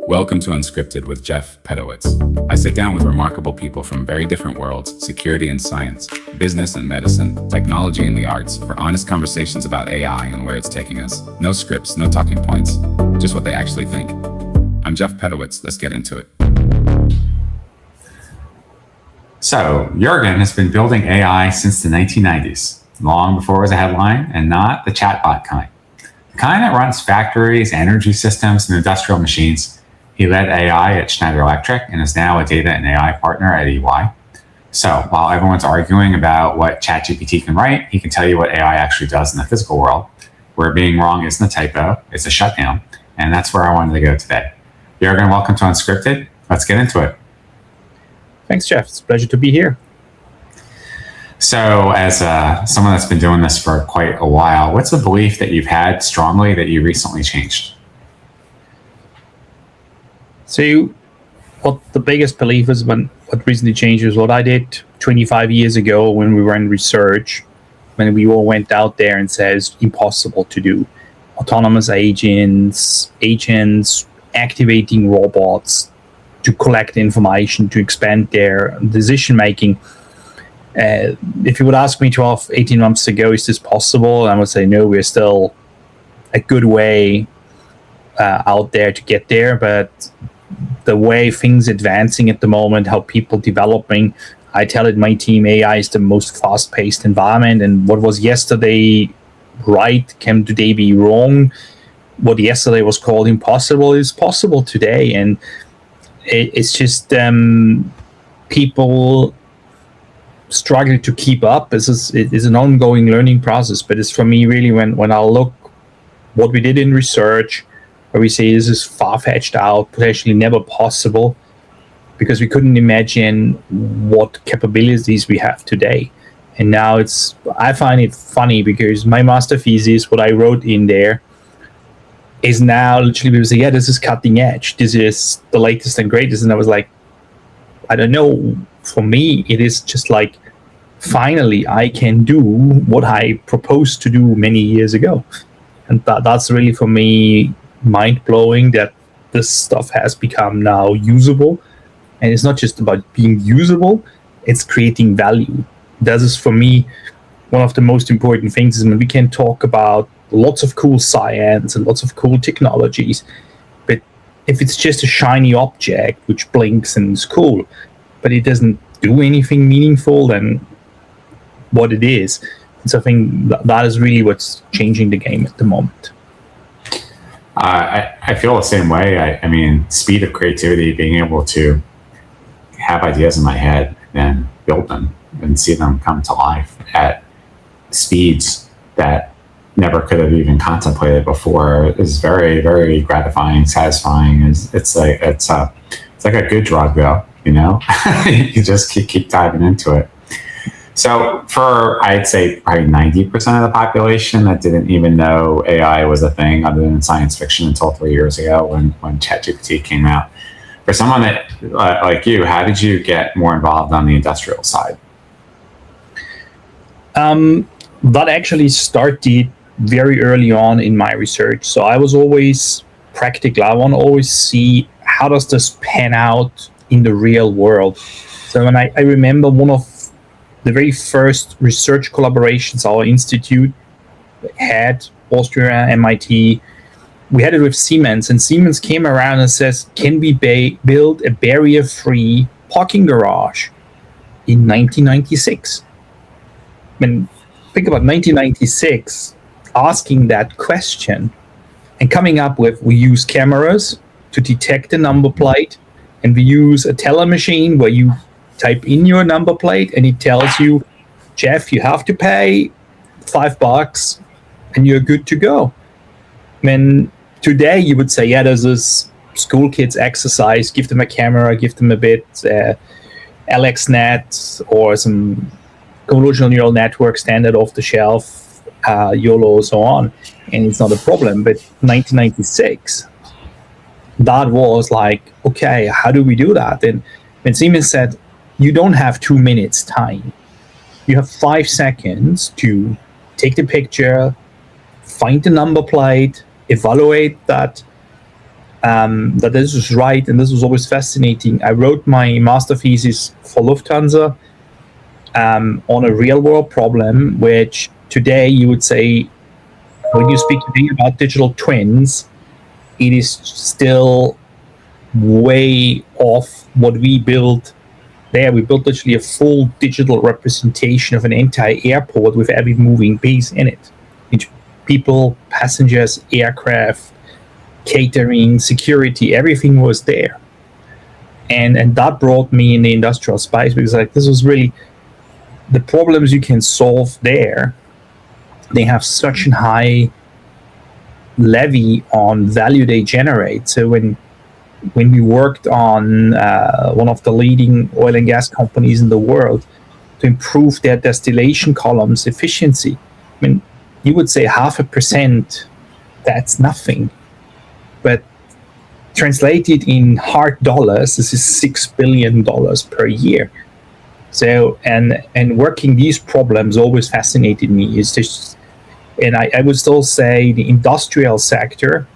Welcome to Unscripted with Jeff Pedowitz. I sit down with remarkable people from very different worlds, security and science, business and medicine, technology and the arts, for honest conversations about AI and where it's taking us. No scripts, no talking points, just what they actually think. I'm Jeff Pedowitz. Let's get into it. So, Juergen has been building AI since the 1990s, long before it was a headline, and not the chatbot kind. The kind that runs factories, energy systems, and industrial machines. He led AI at Schneider Electric and is now a data and AI partner at EY. So, while everyone's arguing about what ChatGPT can write, he can tell you what AI actually does in the physical world. Where being wrong isn't a typo, it's a shutdown, and that's where I wanted to go today. Juergen, welcome to Unscripted. Let's get into it. Thanks, Jeff. It's a pleasure to be here. So, as someone that's been doing this for quite a while, what's a belief that you've had strongly that you recently changed? So, what the biggest belief is what recently changed was what I did 25 years ago when we were in research, when we all went out there and said it's impossible to do. Autonomous agents, activating robots to collect information, to expand their decision making. If you would ask me 12, 18 months ago, is this possible? I would say no, we're still a good way out there to get there, but the way things advancing at the moment, how people developing, I tell it my team, AI is the most fast-paced environment, and what was yesterday right can today be wrong. What yesterday was called impossible is possible today, and it's just people struggling to keep up. It is an ongoing learning process, but it's for me really when I look what we did in research, where we say this is far-fetched out, potentially never possible, because we couldn't imagine what capabilities we have today. And now I find it funny because my master thesis, what I wrote in there, is now literally people say, yeah, this is cutting edge. This is the latest and greatest. And I was like, I don't know. For me, it is just like, finally, I can do what I proposed to do many years ago. And that's really, for me, mind-blowing that this stuff has become now usable. And it's not just about being usable, it's creating value. That is, for me, one of the most important things is when we can talk about lots of cool science and lots of cool technologies, but if it's just a shiny object which blinks and is cool, but it doesn't do anything meaningful, then what it is. And so I think that is really what's changing the game at the moment. I feel the same way. I mean, speed of creativity, being able to have ideas in my head and build them and see them come to life at speeds that never could have even contemplated before is very, very gratifying, satisfying. It's like a good drug, though. You know, you just keep diving into it. So for, I'd say, probably 90% of the population that didn't even know AI was a thing other than science fiction until 3 years ago when ChatGPT came out. For someone that like you, how did you get more involved on the industrial side? That actually started very early on in my research. So I was always practical. I want to always see how does this pan out in the real world. So when I remember one of the very first research collaborations our institute had, Austria, MIT, we had it with Siemens, and Siemens came around and says, can we build a barrier-free parking garage in 1996? I mean, think about 1996, asking that question and coming up with, we use cameras to detect the number plate, and we use a teller machine where you type in your number plate and it tells you, Jeff, you have to pay $5 and you're good to go. When today you would say, yeah, there's this school kids exercise, give them a camera, give them a bit AlexNet or some convolutional neural network standard off the shelf, YOLO, so on, and it's not a problem. But 1996, that was like, okay, how do we do that? And when Siemens said, you don't have 2 minutes time. You have 5 seconds to take the picture, find the number plate, evaluate that that this was right, and this was always fascinating. I wrote my master thesis for Lufthansa on a real world problem, which today you would say, when you speak today about digital twins, it is still way off what we built there. We built literally a full digital representation of an entire airport with every moving piece in it. People, passengers, aircraft, catering, security, everything was there. And that brought me in the industrial space, because like this was really the problems you can solve there. They have such a high levy on value they generate. So when we worked on one of the leading oil and gas companies in the world to improve their distillation columns efficiency, I mean, you would say 0.5%, that's nothing. But translated in hard dollars, this is $6 billion per year. So, and working these problems always fascinated me. It's just, and I would still say the industrial sector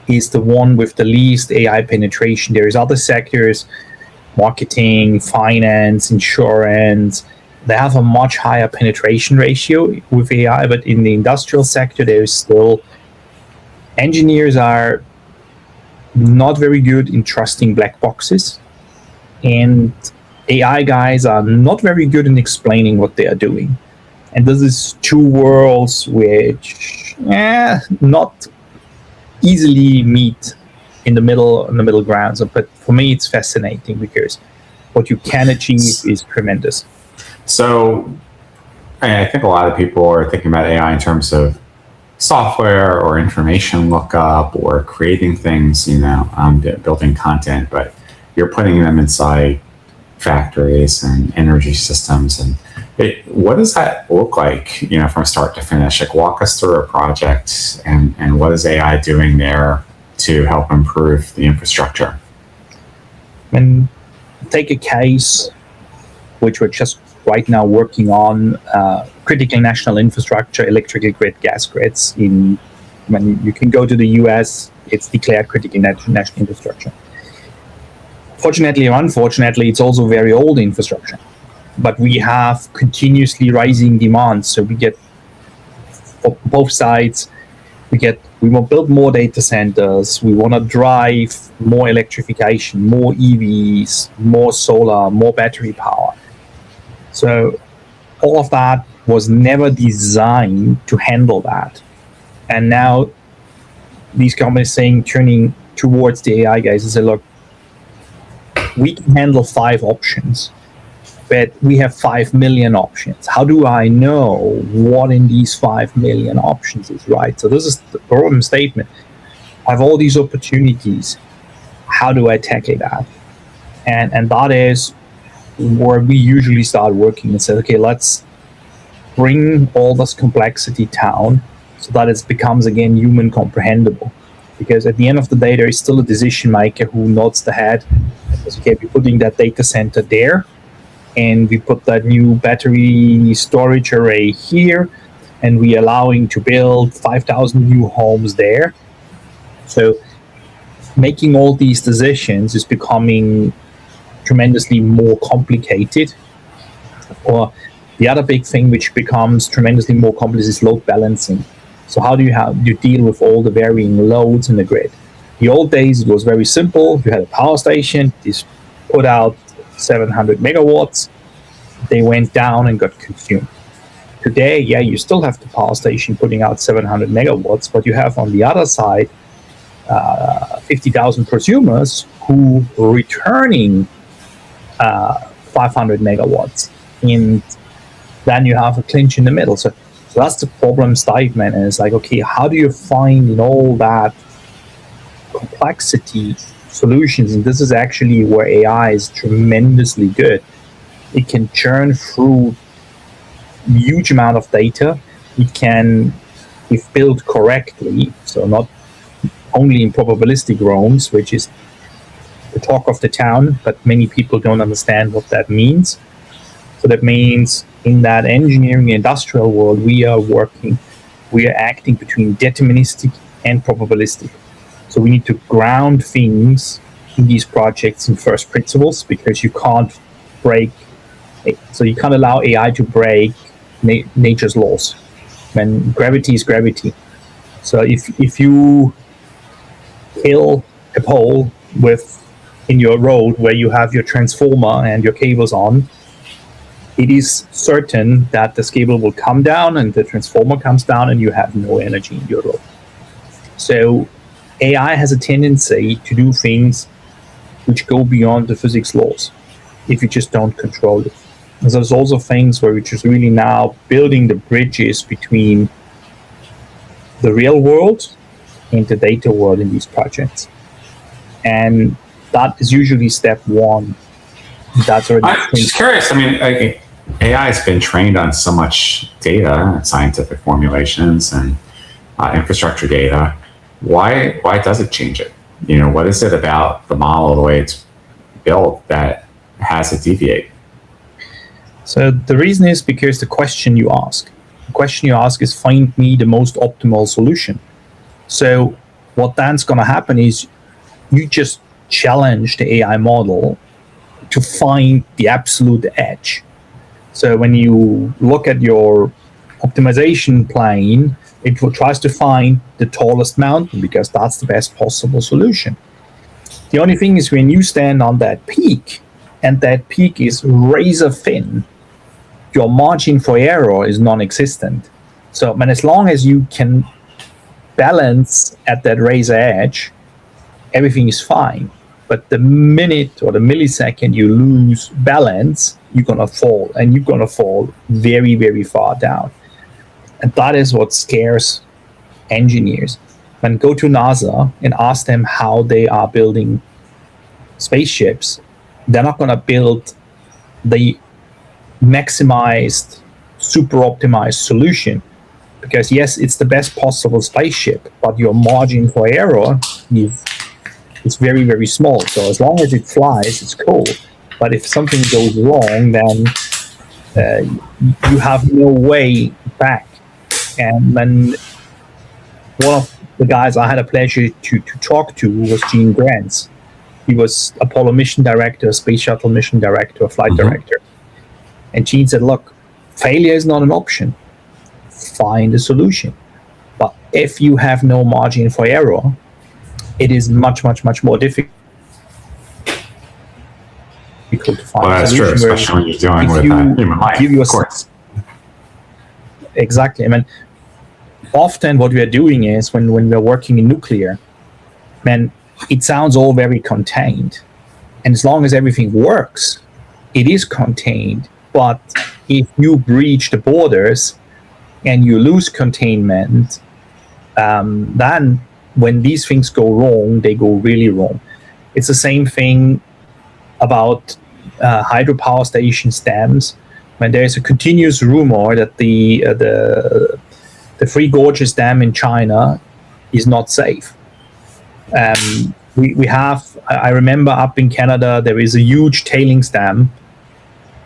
is the one with the least AI penetration. There's other sectors, marketing, finance, insurance, they have a much higher penetration ratio with AI, but in the industrial sector, there's still, engineers are not very good in trusting black boxes, and AI guys are not very good in explaining what they are doing. And this is two worlds which not easily meet in the middle ground. So, but for me, it's fascinating because what you can achieve is tremendous. So I think a lot of people are thinking about AI in terms of software or information lookup or creating things, building content, but you're putting them inside factories and energy systems. And what does that look like, from start to finish? Like, walk us through a project and what is AI doing there to help improve the infrastructure? And take a case which we're just right now working on, critical national infrastructure, electrical grid, gas grids. When you can go to the US, it's declared critical national infrastructure. Fortunately or unfortunately, it's also very old infrastructure, but we have continuously rising demand. So we get, for both sides, we want to build more data centers, we want to drive more electrification, more EVs, more solar, more battery power. So all of that was never designed to handle that. And now these companies turning towards the AI guys and say, look, we can handle 5 options, but we have 5 million options. How do I know what in these 5 million options is right? So this is the problem statement. I have all these opportunities. How do I tackle that? And that is where we usually start working and say, okay, let's bring all this complexity down so that it becomes, again, human comprehensible. Because at the end of the day, there is still a decision maker who nods the head. Because, okay, we're putting that data center there, and we put that new battery storage array here, and we're allowing to build 5,000 new homes there. So making all these decisions is becoming tremendously more complicated. Or the other big thing which becomes tremendously more complex is load balancing. So how do you deal with all the varying loads in the grid? The old days, it was very simple. You had a power station, this put out 700 megawatts, they went down and got consumed. Today, you still have the power station putting out 700 megawatts, but you have on the other side 50,000 prosumers who are returning 500 megawatts, and then you have a clinch in the middle. So that's the problem statement, and it's like, okay, how do you find in all that complexity solutions? And this is actually where AI is tremendously good. It can churn through huge amount of data. It can, if built correctly, so not only in probabilistic realms, which is the talk of the town, but many people don't understand what that means. So that means in that engineering industrial world, we are acting between deterministic and probabilistic. So we need to ground things in these projects in first principles, because you can't break. So you can't allow AI to break nature's laws. When gravity is gravity. So if you kill a pole in your road where you have your transformer and your cables on, it is certain that this cable will come down and the transformer comes down and you have no energy in your road. So AI has a tendency to do things which go beyond the physics laws if you just don't control it. And so there's also things where we're just really now building the bridges between the real world and the data world in these projects. And that is usually step one. That's already. I'm just curious. I mean, AI has been trained on so much data, scientific formulations, and infrastructure data. Why does it change it? What is it about the model, the way it's built, that has it deviate? So the reason is because the question you ask is, find me the most optimal solution. So what then's going to happen is you just challenge the AI model to find the absolute edge. So when you look at your optimization plane, it tries to find the tallest mountain because that's the best possible solution. The only thing is, when you stand on that peak and that peak is razor thin, your margin for error is non-existent. So as long as you can balance at that razor edge, everything is fine. But the minute or the millisecond you lose balance, you're going to fall, and you're going to fall very, very far down. And that is what scares engineers. When go to NASA and ask them how they are building spaceships, they're not going to build the maximized, super optimized solution, because yes, it's the best possible spaceship, but your margin for error is very, very small. So as long as it flies, it's cool. But if something goes wrong, then you have no way back. And then one of the guys I had a pleasure to talk to was Gene Grants. He was Apollo mission director, space shuttle mission director, flight director. And Gene said, look, failure is not an option. Find a solution. But if you have no margin for error, it is much, much, much more difficult to find. Well, that's true, especially when you're dealing with human life, of course. Exactly. I mean, often what we are doing is, when we're working in nuclear, it sounds all very contained. And as long as everything works, it is contained. But if you breach the borders and you lose containment, then when these things go wrong, they go really wrong. It's the same thing about hydropower station dams. When there's a continuous rumor that the Three Gorges Dam in China is not safe. We have, I remember up in Canada, there is a huge tailings dam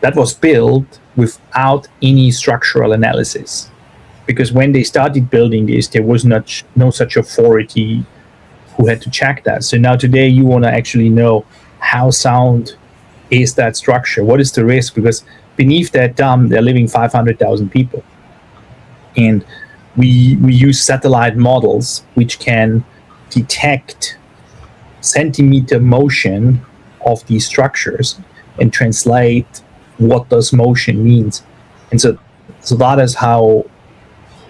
that was built without any structural analysis. Because when they started building this, there was no such authority who had to check that. So now today you want to actually know how sound is that structure? What is the risk? Because beneath that dam, they're living 500,000 people. And we use satellite models which can detect centimeter motion of these structures and translate what does motion means. And so that is how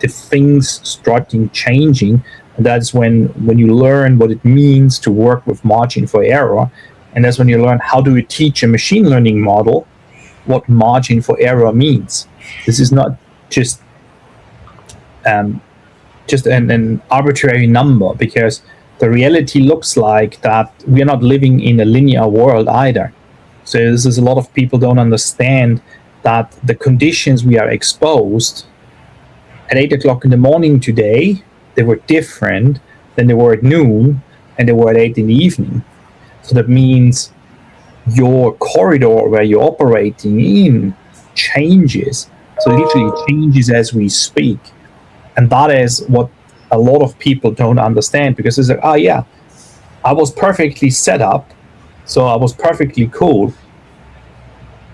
the things starting changing, and that's when you learn what it means to work with margin for error, and that's when you learn how do you teach a machine learning model what margin for error means. This is not just an arbitrary number, because the reality looks like that we are not living in a linear world either. So this is, a lot of people don't understand that the conditions we are exposed at 8 o'clock in the morning today, they were different than they were at noon and they were at 8 in the evening. So that means your corridor where you're operating in changes. So it literally changes as we speak. And that is what a lot of people don't understand, because it's like, I was perfectly set up, so I was perfectly cool.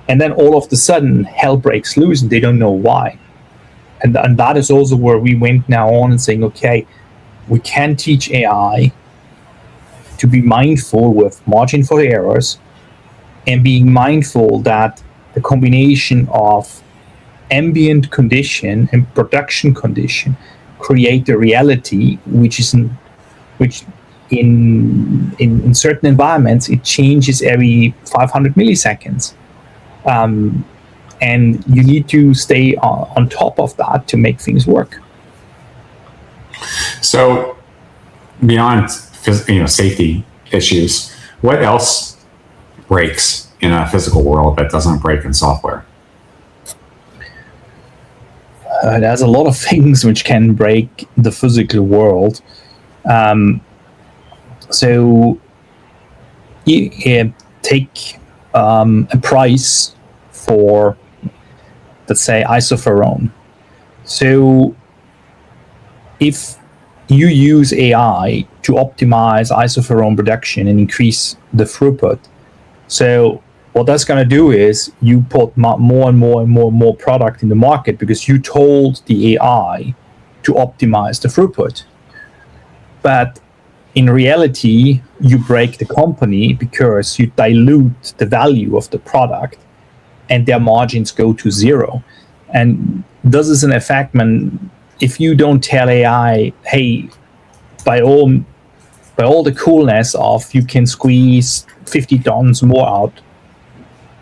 And then all of a sudden, hell breaks loose, and they don't know why. And that is also where we went now on and saying, okay, we can teach AI to be mindful with margin for errors, and being mindful that the combination of ambient condition and production condition create a reality which in certain environments it changes every 500 milliseconds, and you need to stay on top of that to make things work. So beyond safety issues, what else breaks in a physical world that doesn't break in software? There's a lot of things which can break the physical world. So you take a price for, let's say, isoferrone. So if you use AI to optimize isoferrone production and increase the throughput, so what that's going to do is you put more and more product in the market because you told the AI to optimize the throughput. But in reality, you break the company because you dilute the value of the product and their margins go to zero. And this is an effect, man. If you don't tell AI, hey, by all the coolness of you can squeeze 50 tons more out,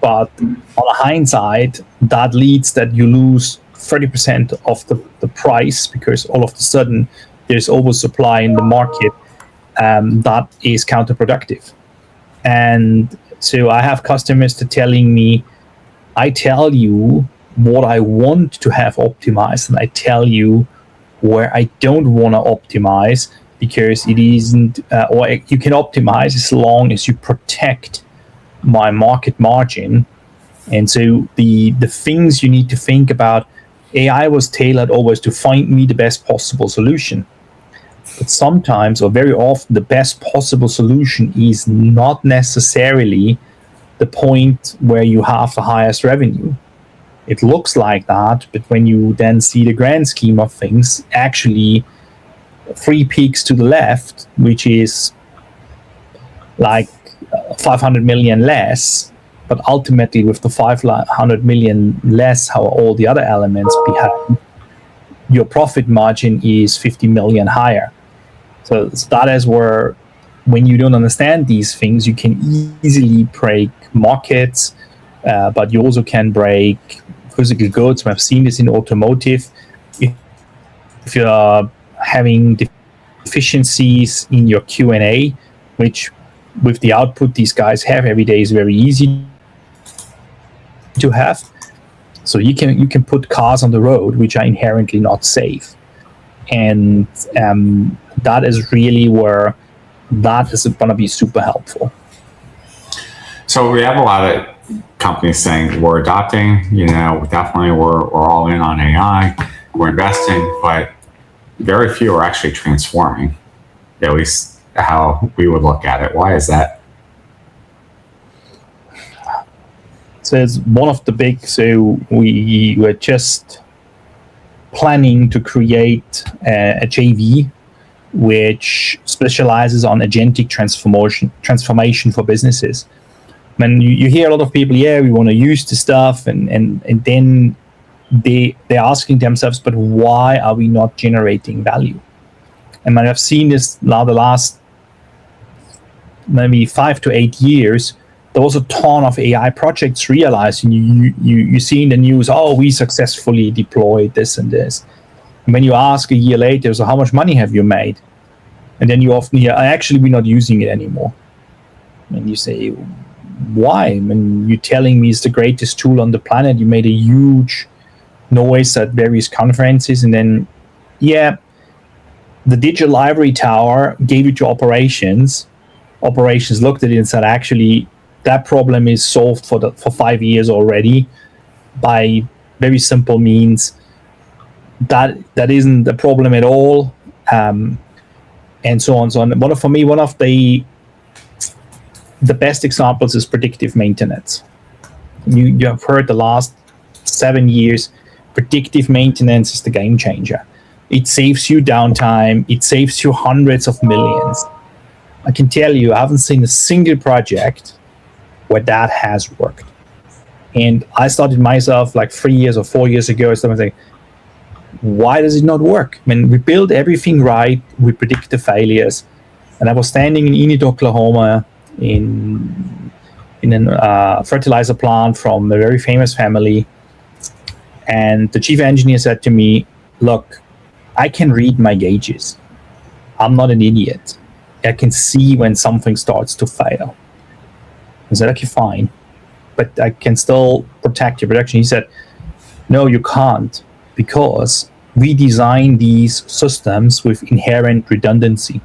but on a hindsight, that leads that you lose 30% of the price because all of a sudden there's oversupply in the market. That is counterproductive. And so I have customers that telling me, I tell you what I want to have optimized, and I tell you where I don't want to optimize because it isn't, or you can optimize as long as you protect my market margin. And so the things you need to think about, AI was tailored always to find me the best possible solution. But sometimes, or very often, the best possible solution is not necessarily the point where you have the highest revenue. It looks like that, but when you then see the grand scheme of things, actually 3 peaks to the left, which is like 500 million less, but ultimately with the 500 million less, how all the other elements behind, your profit margin is 50 million higher. So that is where, when you don't understand these things, you can easily break markets, but you also can break physical goods. We've seen this in automotive. If you're having deficiencies in your Q&A, which with the output these guys have every day is very easy to have. So you can put cars on the road which are inherently not safe. And that is really where that is going to be super helpful. So we have a lot of companies saying we're adopting, definitely we're all in on AI, we're investing, but very few are actually transforming, at least how we would look at it. Why is that? So it's one of the big, so we were just planning to create a JV which specializes on agentic transformation for businesses. When you hear a lot of people, we want to use the stuff, and then they're asking themselves, but why are we not generating value? And I've seen this now the last maybe 5 to 8 years. There was a ton of AI projects realized, and you see in the news, we successfully deployed this and this. And when you ask a year later, so how much money have you made? And then you often hear, actually, we're not using it anymore. And you say, why? I mean, you're telling me it's the greatest tool on the planet. You made a huge noise at various conferences, and then, the digital ivory tower gave it to operations. Operations looked at it and said, actually, that problem is solved for 5 years already by very simple means. That isn't a problem at all, and so on. So on. One of the the best examples is predictive maintenance. You have heard the last 7 years, predictive maintenance is the game changer. It saves you downtime. It saves you hundreds of millions. I can tell you, I haven't seen a single project where that has worked. And I started myself like 3 years or 4 years ago. I started saying, why does it not work? I mean, we build everything right. We predict the failures. And I was standing in Enid, Oklahoma, in a fertilizer plant from a very famous family. And the chief engineer said to me, look, I can read my gauges. I'm not an idiot. I can see when something starts to fail. I said, okay, fine, but I can still protect your production. He said, no, you can't, because we design these systems with inherent redundancy.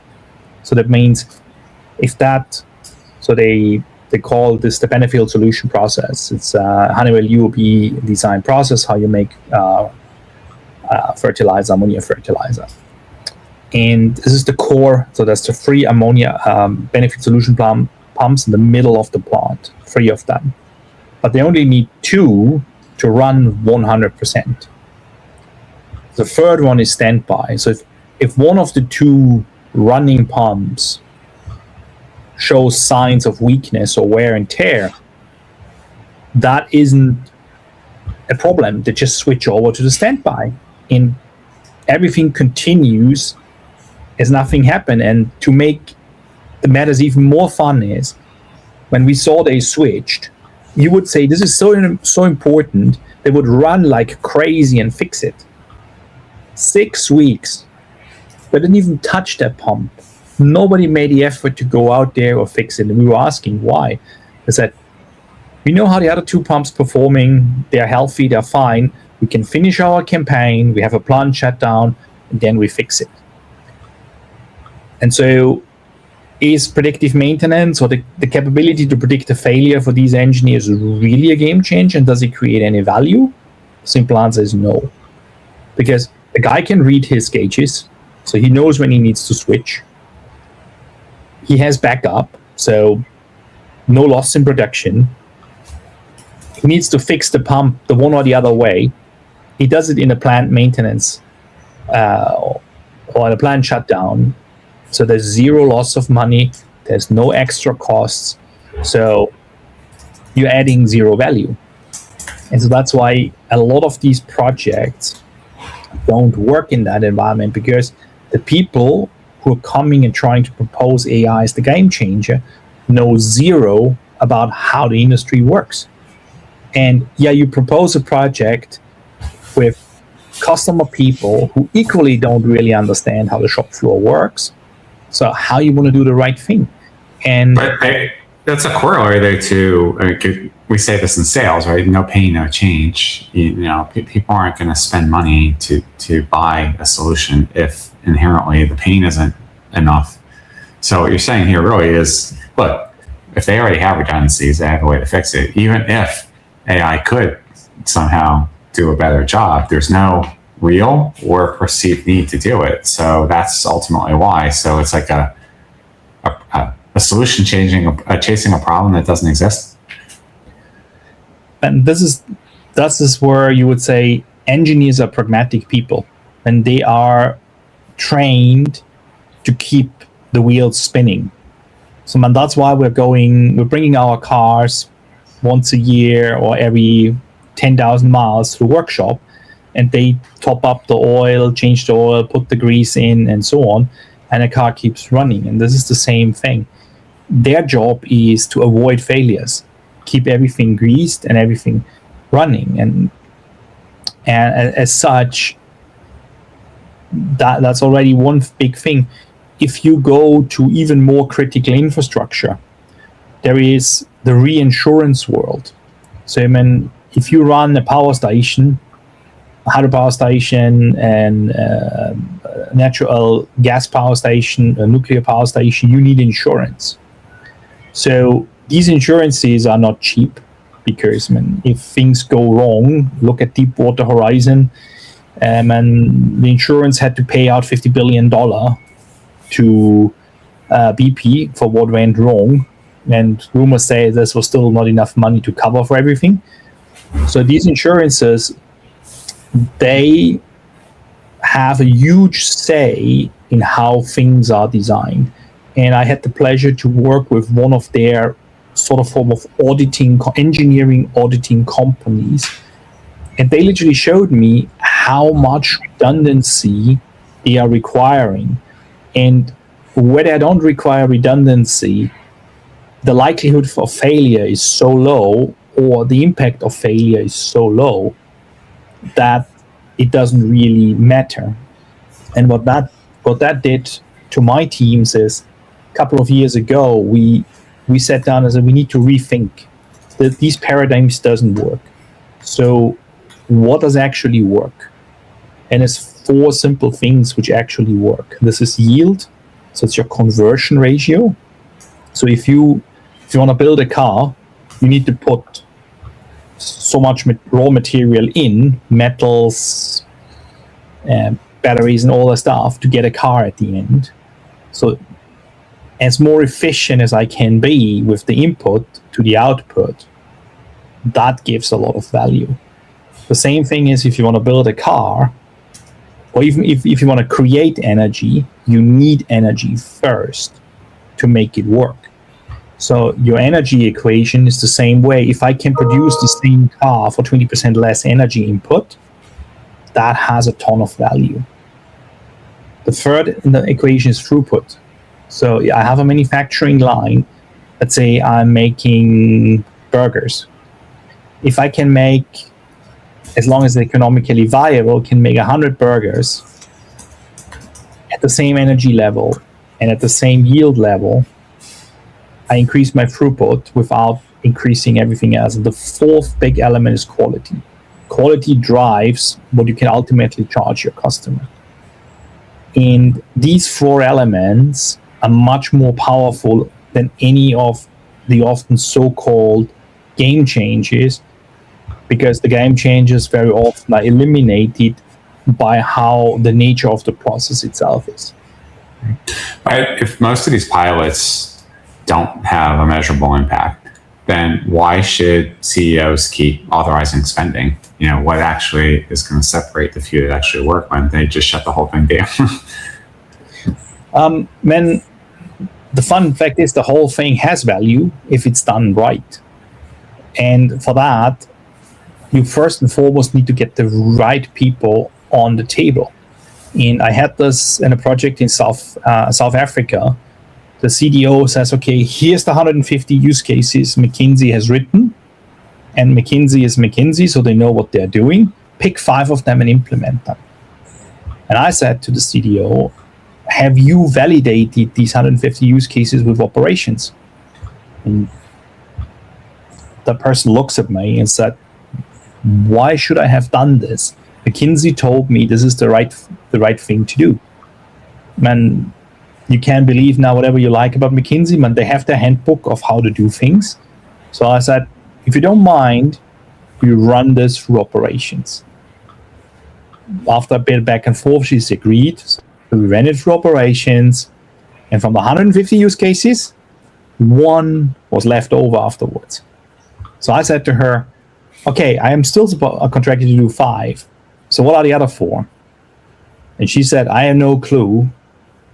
So that means if that, so they call this the Benefield solution process. It's a Honeywell UOP design process, how you make fertilizer, ammonia fertilizer. And this is the core, so that's the 3 ammonia Benefield solution pumps in the middle of the plant, 3 of them. But they only need 2 to run 100%. The third one is standby. So if one of the 2 running pumps shows signs of weakness or wear and tear, that isn't a problem. They just switch over to the standby, and everything continues as nothing happened. And to make the matters even more fun is, when we saw they switched, you would say, this is so important, they would run like crazy and fix it. 6 weeks, they didn't even touch that pump. Nobody made the effort to go out there or fix it. And we were asking why. They said, we know how the other 2 pumps performing, they're healthy, they're fine, we can finish our campaign, we have a plant shutdown, and then we fix it. And so is predictive maintenance, or the capability to predict a failure for these engineers, really a game changer? And does it create any value? Simple answer is no. Because the guy can read his gauges, so he knows when he needs to switch. He has backup, so no loss in production. He needs to fix the pump the one or the other way. He does it in a plant maintenance or in a plant shutdown. So there's 0 loss of money. There's no extra costs. So you're adding 0 value. And so that's why a lot of these projects don't work in that environment, because the people who are coming and trying to propose AI as the game changer know 0 about how the industry works. And yeah, you propose a project with customer people who equally don't really understand how the shop floor works. So how you want to do the right thing? And but that's a corollary there to, I mean, we say this in sales, right? No pain, no change. People aren't going to spend money to buy a solution if inherently the pain isn't enough. So what you're saying here really is, look, if they already have redundancies, they have a way to fix it. Even if AI could somehow do a better job, there's no real or perceived need to do it. So that's ultimately why. So it's like a solution chasing a problem that doesn't exist. And this is where you would say engineers are pragmatic people, and they are trained to keep the wheels spinning. So man, that's why we're bringing our cars once a year or every 10,000 miles to the workshop, and they top up the oil, change the oil, put the grease in, and so on, and the car keeps running. And this is the same thing. Their job is to avoid failures, keep everything greased and everything running. And as such, that's already one big thing. If you go to even more critical infrastructure, there is the reinsurance world. So I mean, if you run a power station, a hydropower station, and natural gas power station, a nuclear power station, you need insurance. So these insurances are not cheap, because if things go wrong, look at Deepwater Horizon, and the insurance had to pay out $50 billion to BP for what went wrong. and rumors say this was still not enough money to cover for everything. So these insurances, they have a huge say in how things are designed. And I had the pleasure to work with one of their sort of form of engineering auditing companies. And they literally showed me how much redundancy they are requiring. And where they don't require redundancy, the likelihood of failure is so low, or the impact of failure is so low, that it doesn't really matter. And what that did to my teams is, a couple of years ago, we sat down and said, we need to rethink that these paradigms doesn't work. So what does actually work? And it's 4 simple things which actually work. This is yield, so it's your conversion ratio. So if you want to build a car, you need to put so much raw material in, metals, batteries and all that stuff, to get a car at the end. So as more efficient as I can be with the input to the output, that gives a lot of value. The same thing is if you want to build a car, or even if you want to create energy, you need energy first to make it work. So your energy equation is the same way. If I can produce the same car for 20% less energy input, that has a ton of value. The third in the equation is throughput. So I have a manufacturing line. Let's say I'm making burgers. If I can make, as long as it's economically viable, can make 100 burgers at the same energy level and at the same yield level, I increase my throughput without increasing everything else. And the 4th big element is quality. Quality drives what you can ultimately charge your customer. And these 4 elements are much more powerful than any of the often so-called game changes, because the game changes very often are eliminated by how the nature of the process itself is. If most of these pilots don't have a measurable impact, then why should CEOs keep authorizing spending? What actually is going to separate the few that actually work when they just shut the whole thing down? The fun fact is the whole thing has value if it's done right. And for that, you first and foremost need to get the right people on the table. And I had this in a project in South Africa. The CDO says, okay, here's the 150 use cases McKinsey has written. And McKinsey is McKinsey, so they know what they're doing. Pick 5 of them and implement them. And I said to the CDO, have you validated these 150 use cases with operations? And the person looks at me and said, why should I have done this? McKinsey told me this is the right thing to do. Man, you can believe now whatever you like about McKinsey, man, they have their handbook of how to do things. So I said, if you don't mind, we run this through operations. After a bit back and forth, she's agreed. So we ran it through operations. And from the 150 use cases, 1 was left over afterwards. So I said to her, okay, I am still contracted to do 5. So what are the other 4? And she said, I have no clue.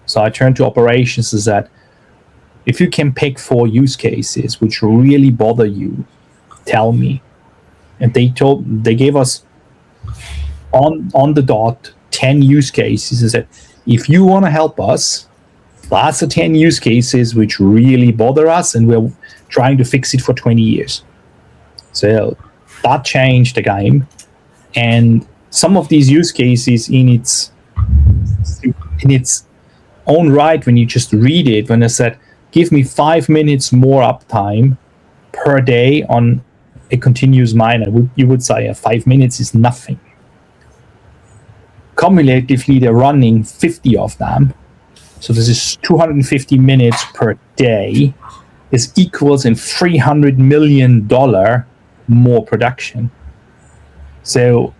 So I turned to operations and said, if you can pick 4 use cases which really bother you, tell me. And they gave us on the dot 10 use cases and said, if you want to help us, that's the 10 use cases which really bother us, and we're trying to fix it for 20 years. So that changed the game. And some of these use cases in its own right, when you just read it, when I said, give me 5 minutes more uptime per day on a continuous miner, you would say 5 minutes is nothing. Cumulatively, they're running 50 of them. So this is 250 minutes per day. This equals in $300 million more production. So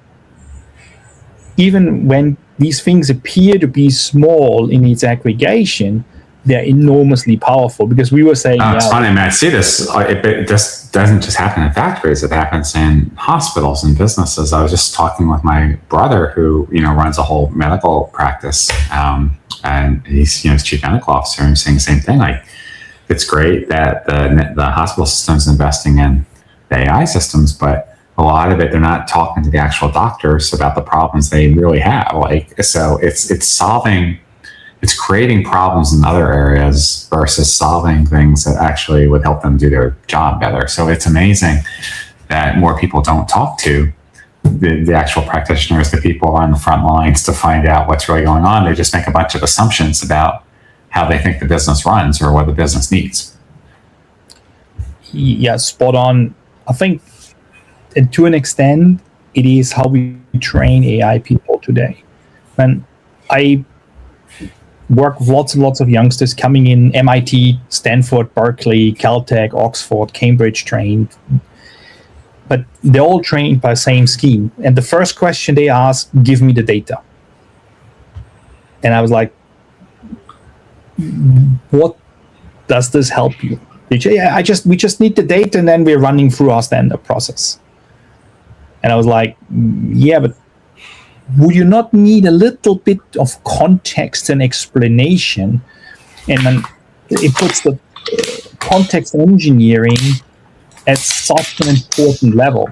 even when these things appear to be small in its aggregation, they're enormously powerful, because we were saying, It's funny, man. I see this. It just doesn't just happen in factories. It happens in hospitals and businesses. I was just talking with my brother, who runs a whole medical practice, and he's chief medical officer, and he's saying the same thing. Like, it's great that the hospital system's investing in the AI systems, but a lot of it, they're not talking to the actual doctors about the problems they really have. Like, so it's creating problems in other areas versus solving things that actually would help them do their job better. So it's amazing that more people don't talk to the actual practitioners, the people on the front lines, to find out what's really going on. They just make a bunch of assumptions about how they think the business runs or what the business needs. Yeah, spot on. I think, to an extent, it is how we train AI people today. And I work with lots and lots of youngsters coming in, MIT, Stanford, Berkeley, Caltech, Oxford, Cambridge trained. But they're all trained by the same scheme. And the first question they ask, give me the data. And I was like, what does this help you? They say, yeah, we just need the data, and then we're running through our standard process. And I was like, yeah, but would you not need a little bit of context and explanation? And then it puts the context engineering at such an important level,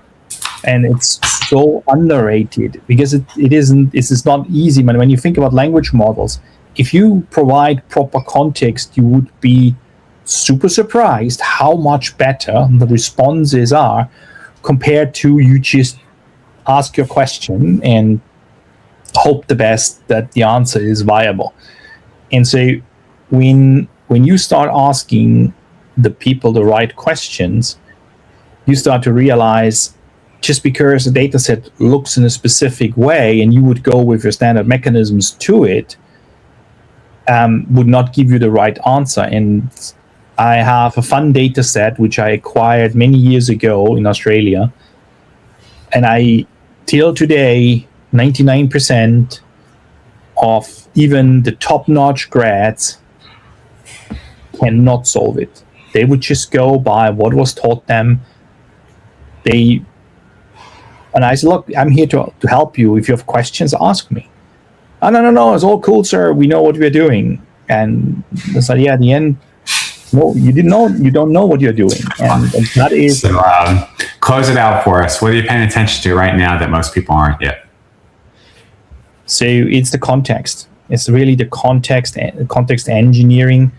and it's so underrated, because it's not easy. When you think about language models, if you provide proper context, you would be super surprised how much better the responses are compared to you just ask your question and hope the best that the answer is viable. And so when you start asking the people the right questions, you start to realize, just because the data set looks in a specific way and you would go with your standard mechanisms to it, would not give you the right answer. And I have a fun data set which I acquired many years ago in Australia, and I, till today, 99% of even the top-notch grads cannot solve it. They would just go by what was taught them. And I said, look, I'm here to help you. If you have questions, ask me. Oh, no, it's all cool, sir. We know what we're doing. And I said, yeah, at the end, no, you don't know what you're doing. And that is... So close it out for us. What are you paying attention to right now that most people aren't yet? So it's the context. It's really the context engineering.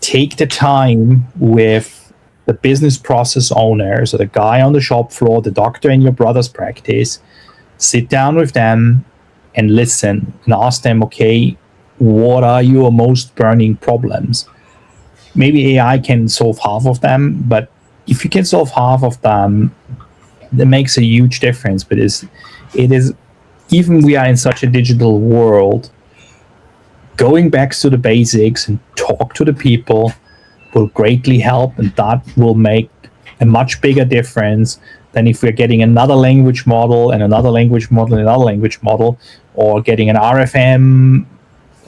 Take the time with the business process owner, so the guy on the shop floor, the doctor in your brother's practice. Sit down with them and listen and ask them, okay, what are your most burning problems? Maybe AI can solve half of them, but if you can solve half of them, that makes a huge difference. But it is, even we are in such a digital world, going back to the basics and talk to the people will greatly help, and that will make a much bigger difference than if we're getting another language model and another language model and another language model, or getting an RFM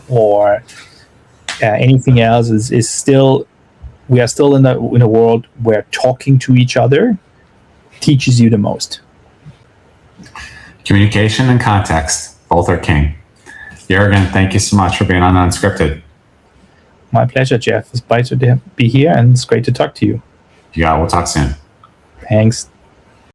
or anything else. Is still, we are still in a world where talking to each other teaches you the most. Communication and context, both are king. Juergen, thank you so much for being on Unscripted. My pleasure, Jeff. It's great to be here, and it's great to talk to you. Yeah, we'll talk soon. Thanks.